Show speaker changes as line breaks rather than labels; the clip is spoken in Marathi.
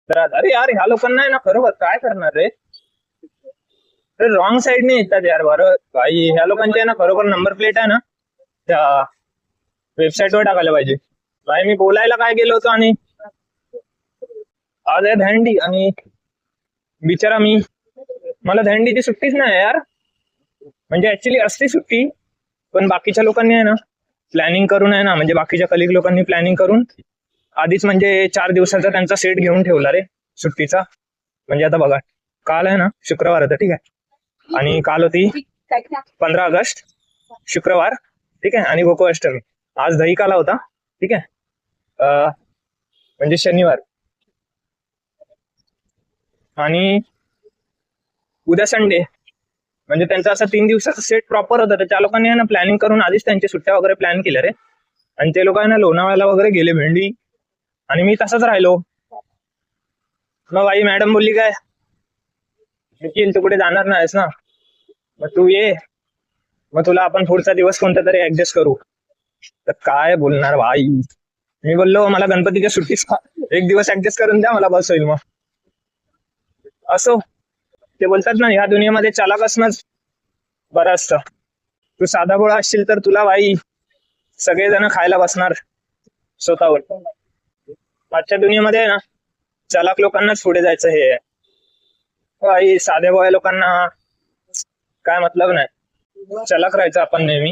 तर अरे यार ह्या लोकांना आहे ना खरोखर काय करणार रे. रॉंग साईडने येतात यार. बरं भाई ह्या लोकांचे आहे ना खरोखर नंबर प्लेट आहे ना त्या वेबसाईटवर टाकायला पाहिजे. भाई मी बोलायला काय गेलो होतो आणि आज आहे दहंडी आणि बिचारा मी, मला दहंडीची सुट्टीच नाही यार. म्हणजे ऍक्च्युली असते सुट्टी, पण बाकीच्या लोकांनी आहे ना प्लॅनिंग करून आहे ना, म्हणजे बाकीच्या कलिग लोकांनी प्लॅनिंग करून आधीच म्हणजे 4 दिवसाचा त्यांचा सेट घेऊन ठेवला रे सुट्टीचा. म्हणजे आता बघा, काल आहे ना शुक्रवार होता, ठीक आहे, आणि काल होती 15 ऑगस्ट, शुक्रवार, ठीक आहे, आणि गोकुळाष्टमी. आज दहीकाला होता, ठीक आहे, म्हणजे शनिवार, आणि उद्या संडे. म्हणजे त्यांचा असा 3 दिवसाचा सेट प्रॉपर होता. तर त्या लोकांनी आहे ना प्लॅनिंग करून आधीच त्यांची सुट्ट्या वगैरे प्लॅन केल्या रे. आणि ते लोक आहे ना लोणावळ्याला वगैरे गेले भेंडी, आणि मी तसाच राहिलो. मग आई मॅडम बोलली काय, निखिल तू कुठे जाणार नाहीस ना, मग तू ये, मग तुला आपण पुढचा दिवस कोणता तरी ऍडजस्ट करू. तर काय बोलणार भाई. मी बोललो मला गणपतीच्या सुट्टीच एक दिवस ऍडजस्ट करून द्या, मला बस होईल. मग असो, ते बोलतात ना ह्या दुनियेमध्ये चालाक असणंच बरं असतं. तू साधा भोळा असशील तर तुला भाई सगळेजण खायला बसणार स्वतःवर. आजच्या दुनियेमध्ये आहे ना चालाक लोकांनाच पुढे जायचं हे आहे. भाई साध्या भोळ्या लोकांना काय मतलब नाही. चलाक राहायचं आपण नेहमी.